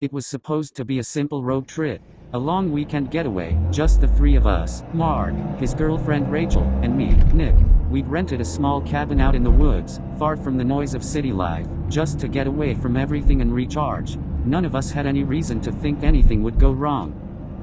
It was supposed to be a simple road trip. A long weekend getaway, just the three of us, Mark, his girlfriend Rachel, and me, Nick. We'd rented a small cabin out in the woods, far from the noise of city life, just to get away from everything and recharge. None of us had any reason to think anything would go wrong.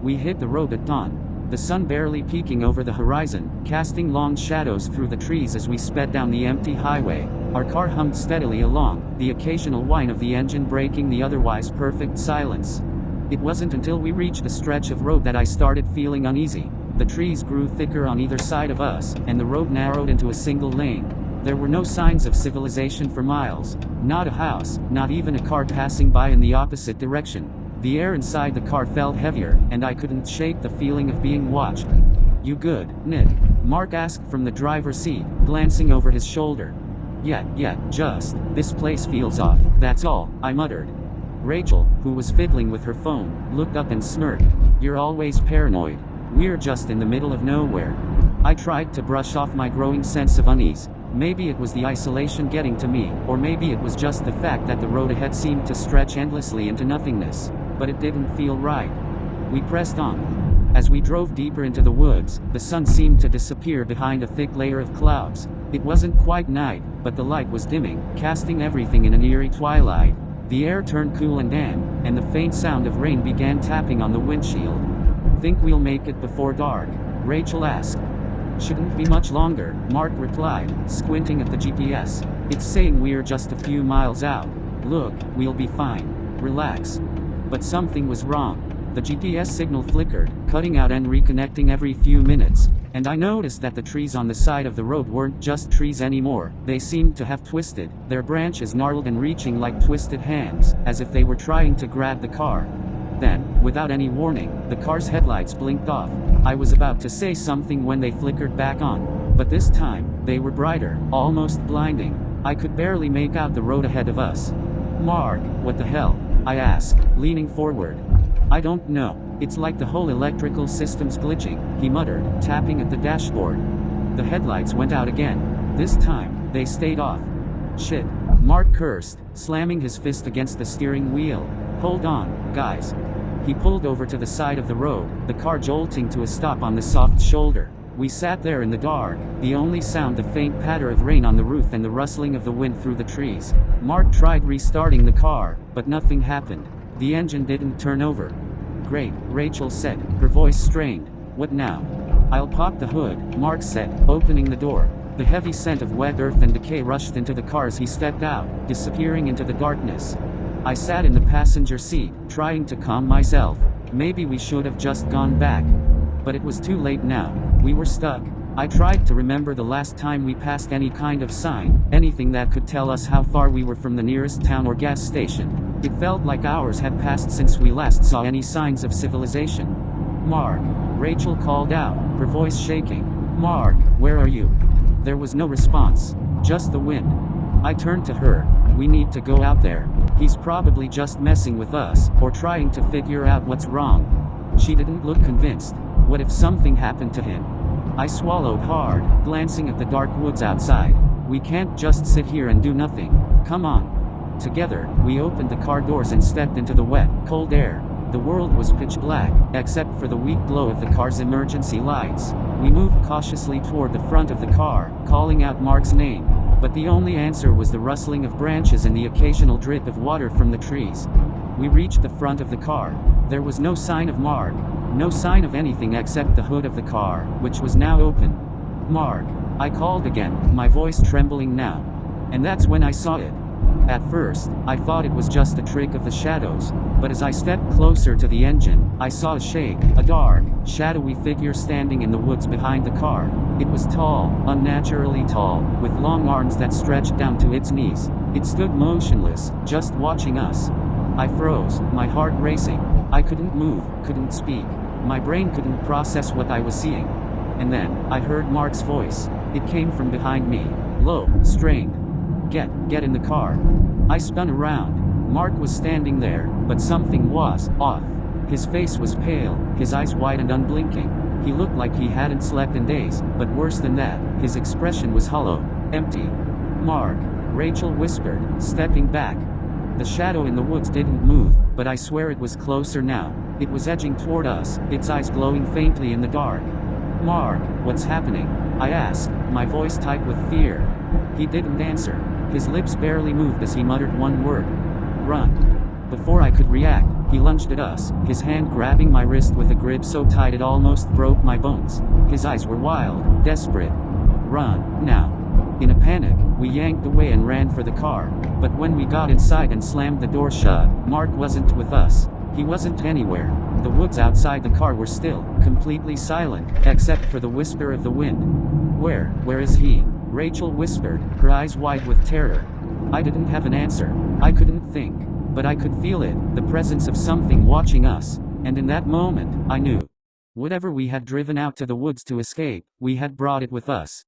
We hit the road at dawn, the sun barely peeking over the horizon, casting long shadows through the trees as we sped down the empty highway. Our car hummed steadily along, the occasional whine of the engine breaking the otherwise perfect silence. It wasn't until we reached a stretch of road that I started feeling uneasy. The trees grew thicker on either side of us, and the road narrowed into a single lane. There were no signs of civilization for miles. Not a house, not even a car passing by in the opposite direction. The air inside the car felt heavier, and I couldn't shake the feeling of being watched. "You good, Nick?" Mark asked from the driver's seat, glancing over his shoulder. Yeah, just, this place feels off, that's all," I muttered. Rachel, who was fiddling with her phone, looked up and smirked. "You're always paranoid. We're just in the middle of nowhere." I tried to brush off my growing sense of unease. Maybe it was the isolation getting to me, or maybe it was just the fact that the road ahead seemed to stretch endlessly into nothingness. But it didn't feel right. We pressed on. As we drove deeper into the woods, the sun seemed to disappear behind a thick layer of clouds. It wasn't quite night, but the light was dimming, casting everything in an eerie twilight. The air turned cool and damp, and the faint sound of rain began tapping on the windshield. "Think we'll make it before dark?" Rachel asked. "Shouldn't be much longer," Mark replied, squinting at the GPS. "It's saying we're just a few miles out." "Look, we'll be fine. Relax." But something was wrong. The GPS signal flickered, cutting out and reconnecting every few minutes. And I noticed that the trees on the side of the road weren't just trees anymore. They seemed to have twisted, their branches gnarled and reaching like twisted hands, as if they were trying to grab the car. Then, without any warning, the car's headlights blinked off. I was about to say something when they flickered back on. But this time, they were brighter, almost blinding. I could barely make out the road ahead of us. "Mark, what the hell?" I asked, leaning forward. "I don't know. It's like the whole electrical system's glitching," he muttered, tapping at the dashboard. The headlights went out again. This time, they stayed off. "Shit," Mark cursed, slamming his fist against the steering wheel. "Hold on, guys." He pulled over to the side of the road, the car jolting to a stop on the soft shoulder. We sat there in the dark, the only sound the faint patter of rain on the roof and the rustling of the wind through the trees. Mark tried restarting the car, but nothing happened. The engine didn't turn over. "Great," Rachel said, her voice strained. "What now?" "I'll pop the hood," Mark said, opening the door. The heavy scent of wet earth and decay rushed into the car as he stepped out, disappearing into the darkness. I sat in the passenger seat, trying to calm myself. Maybe we should have just gone back. But it was too late now. We were stuck. I tried to remember the last time we passed any kind of sign, anything that could tell us how far we were from the nearest town or gas station. It felt like hours had passed since we last saw any signs of civilization. "Mark," Rachel called out, her voice shaking. "Mark, where are you?" There was no response, just the wind. I turned to her. "We need to go out there. He's probably just messing with us, or trying to figure out what's wrong." She didn't look convinced. What if something happened to him? I swallowed hard, glancing at the dark woods outside. We can't just sit here and do nothing. Come on. Together, we opened the car doors and stepped into the wet, cold air. The world was pitch black, except for the weak glow of the car's emergency lights. We moved cautiously toward the front of the car, calling out Mark's name. But the only answer was the rustling of branches and the occasional drip of water from the trees. We reached the front of the car. There was no sign of Mark. No sign of anything except the hood of the car, which was now open. "Mark," I called again, my voice trembling now. And that's when I saw it. At first, I thought it was just a trick of the shadows, but as I stepped closer to the engine, I saw a shape, a dark, shadowy figure standing in the woods behind the car. It was tall, unnaturally tall, with long arms that stretched down to its knees. It stood motionless, just watching us. I froze, my heart racing. I couldn't move, couldn't speak. My brain couldn't process what I was seeing. And then, I heard Mark's voice. It came from behind me, low, strained. Get in the car." I spun around. Mark was standing there, but something was off. His face was pale, his eyes wide and unblinking. He looked like he hadn't slept in days, but worse than that, his expression was hollow, empty. "Mark," Rachel whispered, stepping back. The shadow in the woods didn't move, but I swear it was closer now. It was edging toward us, its eyes glowing faintly in the dark. "Mark, what's happening?" I asked, my voice tight with fear. He didn't answer. His lips barely moved as he muttered one word. "Run." Before I could react, he lunged at us, his hand grabbing my wrist with a grip so tight it almost broke my bones. His eyes were wild, desperate. "Run, now." In a panic, we yanked away and ran for the car. But when we got inside and slammed the door shut, Mark wasn't with us. He wasn't anywhere. The woods outside the car were still, completely silent, except for the whisper of the wind. Where is he?" Rachel whispered, her eyes wide with terror. I didn't have an answer. I couldn't think. But I could feel it, the presence of something watching us. And in that moment, I knew. Whatever we had driven out to the woods to escape, we had brought it with us.